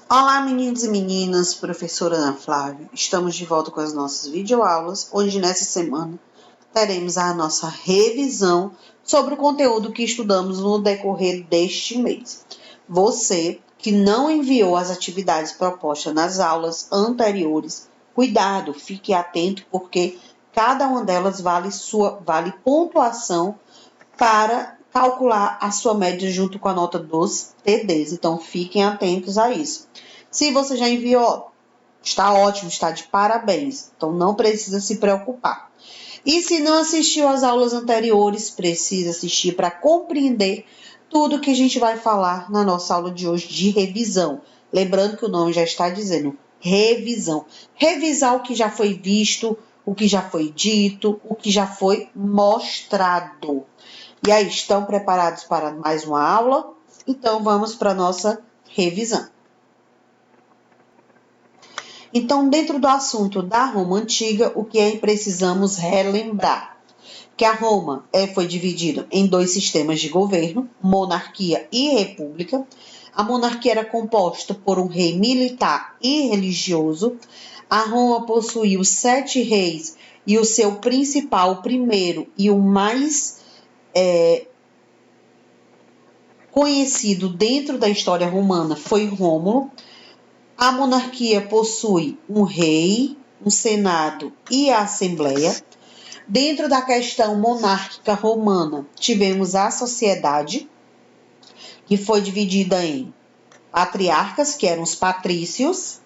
Olá, meninos e meninas, professora Ana Flávia. Estamos de volta com as nossas videoaulas, onde nessa semana teremos a nossa revisão sobre o conteúdo que estudamos no decorrer deste mês. Você que não enviou as atividades propostas nas aulas anteriores, cuidado, fique atento, porque cada uma delas vale pontuação para calcular a sua média junto com a nota dos TDs. Então, fiquem atentos a isso. Se você já enviou, está ótimo, está de parabéns. Então, não precisa se preocupar. E se não assistiu às aulas anteriores, precisa assistir para compreender tudo que a gente vai falar na nossa aula de hoje de revisão. Lembrando que o nome já está dizendo revisão. Revisar o que já foi visto, o que já foi dito, o que já foi mostrado. E aí, estão preparados para mais uma aula? Então, vamos para a nossa revisão. Então, dentro do assunto da Roma Antiga, o que precisamos relembrar? Que a Roma foi dividida em dois sistemas de governo, monarquia e república. A monarquia era composta por um rei militar e religioso. A Roma possuía os 7 reis e o seu principal, o primeiro e o mais conhecido dentro da história romana foi Rômulo. A monarquia possui um rei, um senado e a assembleia. Dentro da questão monárquica romana, tivemos a sociedade, que foi dividida em patriarcas, que eram os patrícios,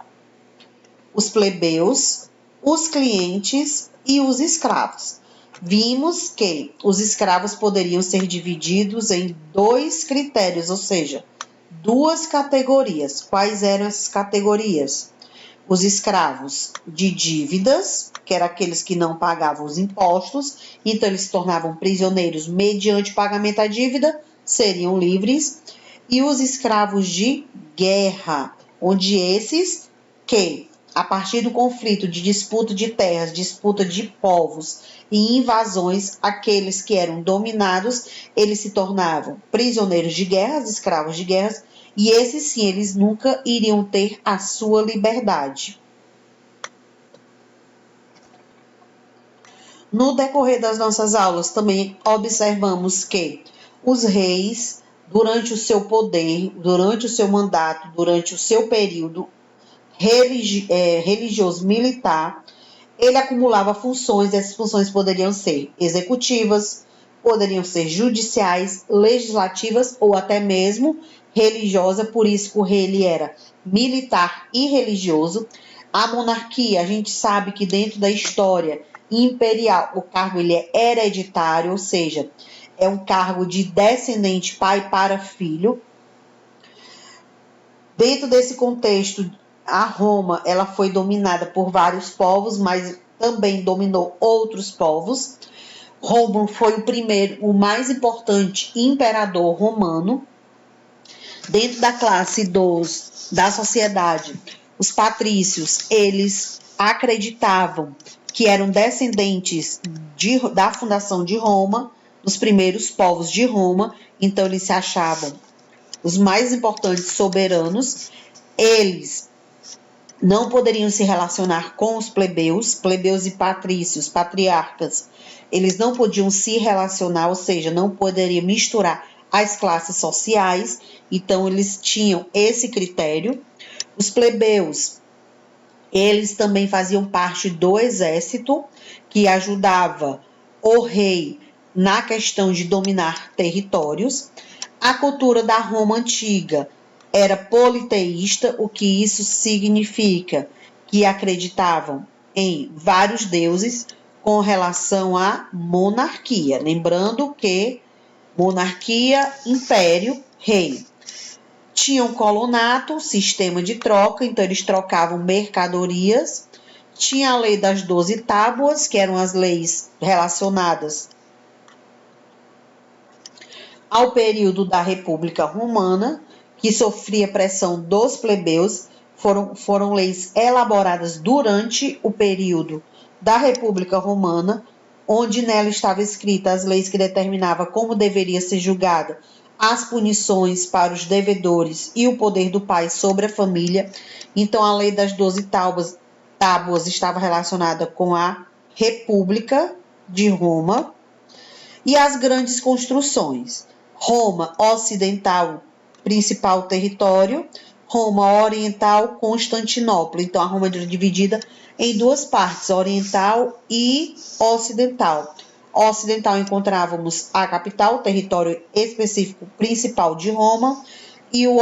os plebeus, os clientes e os escravos. Vimos que os escravos poderiam ser divididos em 2 critérios, ou seja, 2 categorias. Quais eram essas categorias? Os escravos de dívidas, que eram aqueles que não pagavam os impostos, então eles se tornavam prisioneiros mediante pagamento da dívida, seriam livres. E os escravos de guerra, onde esses que, a partir do conflito de disputa de terras, disputa de povos e invasões, aqueles que eram dominados, eles se tornavam prisioneiros de guerra, escravos de guerra, e esses sim, eles nunca iriam ter a sua liberdade. No decorrer das nossas aulas, também observamos que os reis, durante o seu poder, durante o seu mandato, durante o seu período religioso militar, ele acumulava funções. Essas funções poderiam ser executivas, poderiam ser judiciais, legislativas ou até mesmo religiosa. Por isso que o rei ele era militar e religioso. A monarquia, a gente sabe que dentro da história imperial, o cargo ele é hereditário, ou seja, é um cargo de descendente pai para filho. Dentro desse contexto, a Roma ela foi dominada por vários povos, mas também dominou outros povos. Rômulo foi o primeiro, o mais importante imperador romano. Dentro da classe da sociedade, os patrícios, eles acreditavam que eram descendentes da fundação de Roma, dos primeiros povos de Roma, então eles se achavam os mais importantes soberanos. Eles não poderiam se relacionar com os plebeus e patrícios, patriarcas, eles não podiam se relacionar, ou seja, não poderiam misturar as classes sociais, então eles tinham esse critério. Os plebeus, eles também faziam parte do exército, que ajudava o rei na questão de dominar territórios. A cultura da Roma antiga era politeísta, o que isso significa? Que acreditavam em vários deuses com relação à monarquia. Lembrando que monarquia, império, rei. Tinham colonato, sistema de troca, então eles trocavam mercadorias. Tinha a lei das 12 tábuas, que eram as leis relacionadas ao período da República Romana, que sofria pressão dos plebeus. Foram leis elaboradas durante o período da República Romana, onde nela estava escrita as leis que determinavam como deveria ser julgada as punições para os devedores e o poder do pai sobre a família. Então, a lei das 12 tábuas estava relacionada com a República de Roma e as grandes construções. Roma Ocidental, principal território, Roma Oriental, Constantinopla. Então, a Roma era dividida em duas partes, oriental e ocidental. Ocidental encontrávamos a capital, o território específico principal de Roma, e o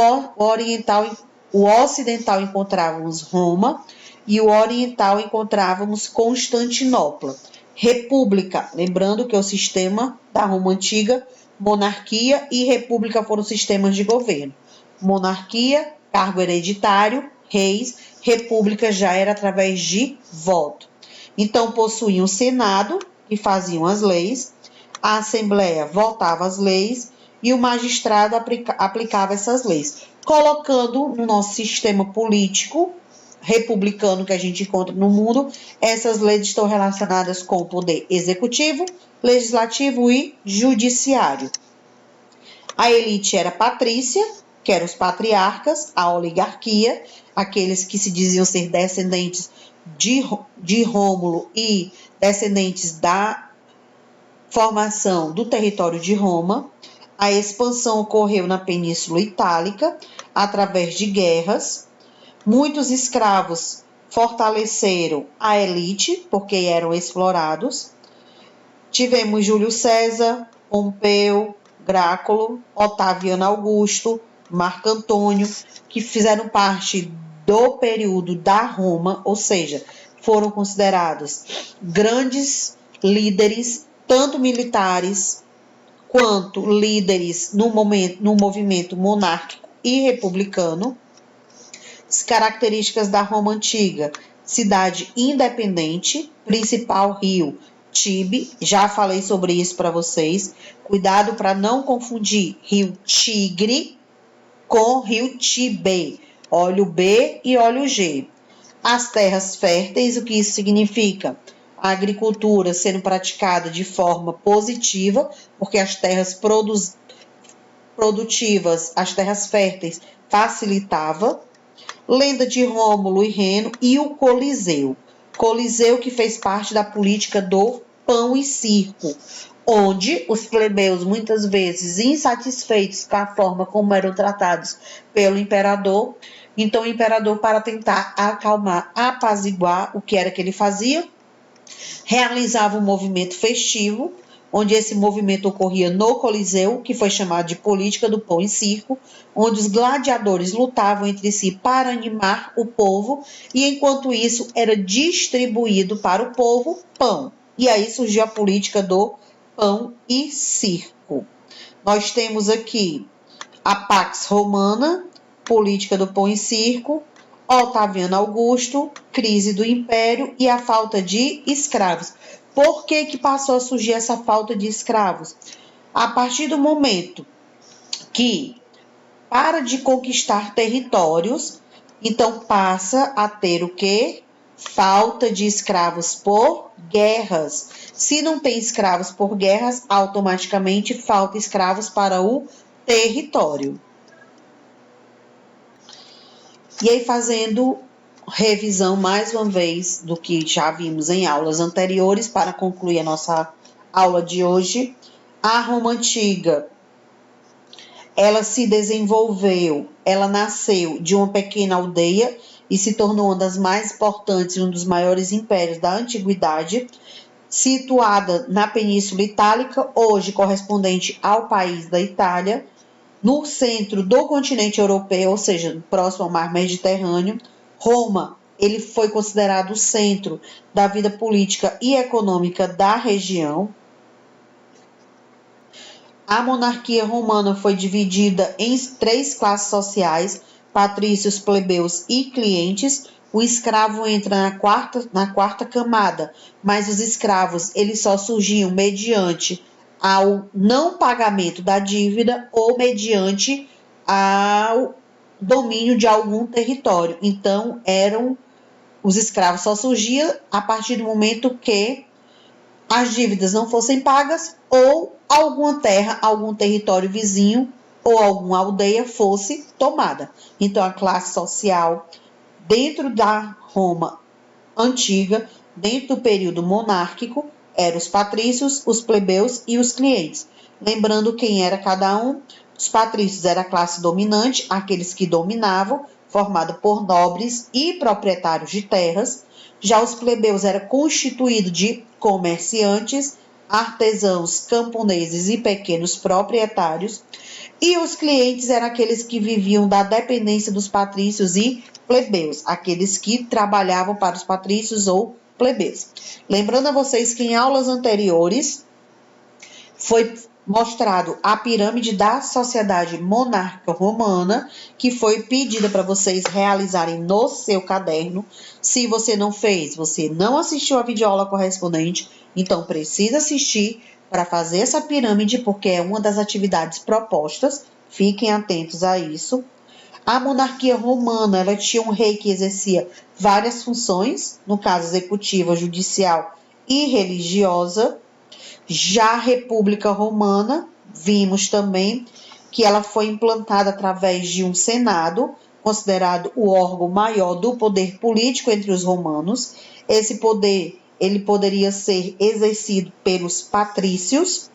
ocidental encontrávamos Roma e o oriental encontrávamos Constantinopla. República, lembrando que é o sistema da Roma Antiga, monarquia e república foram sistemas de governo. Monarquia, cargo hereditário, reis, república já era através de voto. Então, possuíam o Senado, que faziam as leis, a Assembleia votava as leis e o magistrado aplicava essas leis, colocando no nosso sistema político republicano que a gente encontra no mundo, essas leis estão relacionadas com o poder executivo, legislativo e judiciário. A elite era patrícia, que eram os patriarcas, a oligarquia, aqueles que se diziam ser descendentes de Rômulo e descendentes da formação do território de Roma. A expansão ocorreu na Península Itálica através de guerras. Muitos escravos fortaleceram a elite, porque eram explorados. Tivemos Júlio César, Pompeu, Gráculo, Otaviano Augusto, Marco Antônio, que fizeram parte do período da Roma, ou seja, foram considerados grandes líderes, tanto militares quanto líderes no movimento monárquico e republicano. As características da Roma Antiga: cidade independente, principal rio Tibe, já falei sobre isso para vocês. Cuidado para não confundir rio Tigre com rio Tibe, olha o B e olha o G. As terras férteis, o que isso significa? A agricultura sendo praticada de forma positiva, porque as terras produtivas, as terras férteis, facilitava. Lenda de Rômulo e Reno e o Coliseu. Coliseu que fez parte da política do pão e circo, onde os plebeus, muitas vezes insatisfeitos com a forma como eram tratados pelo imperador, então o imperador, para tentar acalmar, apaziguar, o que era que ele fazia? Realizava um movimento festivo, onde esse movimento ocorria no Coliseu, que foi chamado de política do pão e circo, onde os gladiadores lutavam entre si para animar o povo, e enquanto isso era distribuído para o povo pão. E aí surgiu a política do pão e circo. Nós temos aqui a Pax Romana, política do pão e circo, Otaviano Augusto, crise do império e a falta de escravos. Por que passou a surgir essa falta de escravos? A partir do momento que para de conquistar territórios, então passa a ter o quê? Falta de escravos por guerras. Se não tem escravos por guerras, automaticamente falta escravos para o território. E aí, fazendo revisão mais uma vez do que já vimos em aulas anteriores, para concluir a nossa aula de hoje, a Roma Antiga, ela se desenvolveu, ela nasceu de uma pequena aldeia e se tornou uma das mais importantes e um dos maiores impérios da antiguidade, situada na Península Itálica, hoje correspondente ao país da Itália, no centro do continente europeu, ou seja, próximo ao mar Mediterrâneo. Roma, ele foi considerado o centro da vida política e econômica da região. A monarquia romana foi dividida em 3 classes sociais: patrícios, plebeus e clientes. O escravo entra na quarta camada, mas os escravos eles só surgiam mediante ao não pagamento da dívida ou mediante ao domínio de algum território. Então, os escravos só surgiam a partir do momento que as dívidas não fossem pagas ou alguma terra, algum território vizinho ou alguma aldeia fosse tomada. Então, a classe social dentro da Roma antiga, dentro do período monárquico, eram os patrícios, os plebeus e os clientes. Lembrando quem era cada um, os patrícios era a classe dominante, aqueles que dominavam, formada por nobres e proprietários de terras. Já os plebeus era constituído de comerciantes, artesãos, camponeses e pequenos proprietários. E os clientes eram aqueles que viviam da dependência dos patrícios e plebeus, aqueles que trabalhavam para os patrícios ou plebeus. Lembrando a vocês que em aulas anteriores foi mostrado a pirâmide da sociedade monárquica romana, que foi pedida para vocês realizarem no seu caderno. Se você não fez, você não assistiu a videoaula correspondente, então precisa assistir para fazer essa pirâmide, porque é uma das atividades propostas. Fiquem atentos a isso. A monarquia romana, ela tinha um rei que exercia várias funções, no caso executiva, judicial e religiosa. Já a República Romana, vimos também que ela foi implantada através de um Senado, considerado o órgão maior do poder político entre os romanos. Esse poder, ele poderia ser exercido pelos patrícios.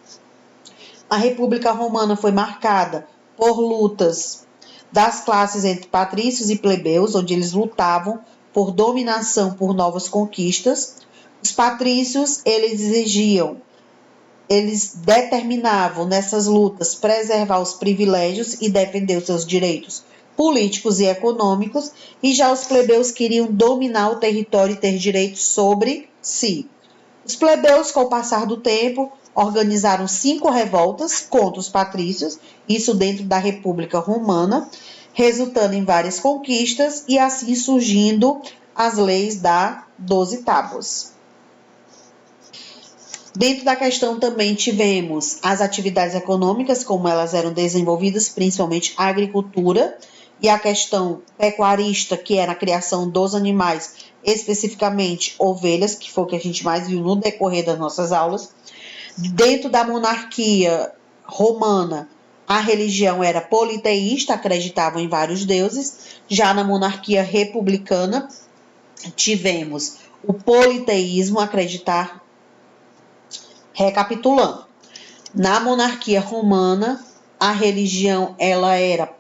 A República Romana foi marcada por lutas das classes entre patrícios e plebeus, onde eles lutavam por dominação, por novas conquistas. Os patrícios, eles determinavam nessas lutas preservar os privilégios e defender os seus direitos políticos e econômicos, e já os plebeus queriam dominar o território e ter direitos sobre si. Os plebeus, com o passar do tempo, organizaram 5 revoltas contra os patrícios, isso dentro da República Romana, resultando em várias conquistas e assim surgindo as leis da 12 Tábuas. Dentro da questão também tivemos as atividades econômicas, como elas eram desenvolvidas, principalmente a agricultura, e a questão pecuarista, que era a criação dos animais, especificamente ovelhas, que foi o que a gente mais viu no decorrer das nossas aulas. Dentro da monarquia romana, a religião era politeísta, acreditavam em vários deuses. Já na monarquia republicana, tivemos o politeísmo, recapitulando, na monarquia romana, a religião ela era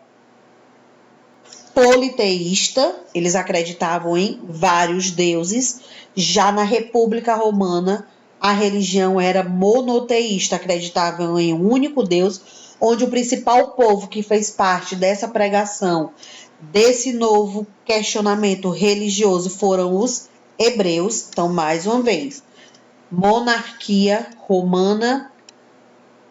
politeísta, eles acreditavam em vários deuses. Já na República Romana, a religião era monoteísta, acreditavam em um único Deus, onde o principal povo que fez parte dessa pregação, desse novo questionamento religioso, foram os hebreus. Então, mais uma vez, monarquia romana,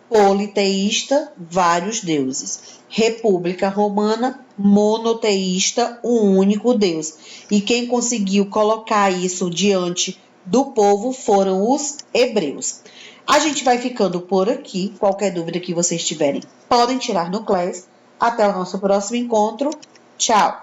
politeísta, vários deuses. República Romana, monoteísta, um único Deus. E quem conseguiu colocar isso diante do povo foram os hebreus. A gente vai ficando por aqui. Qualquer dúvida que vocês tiverem, podem tirar no Class. Até o nosso próximo encontro. Tchau!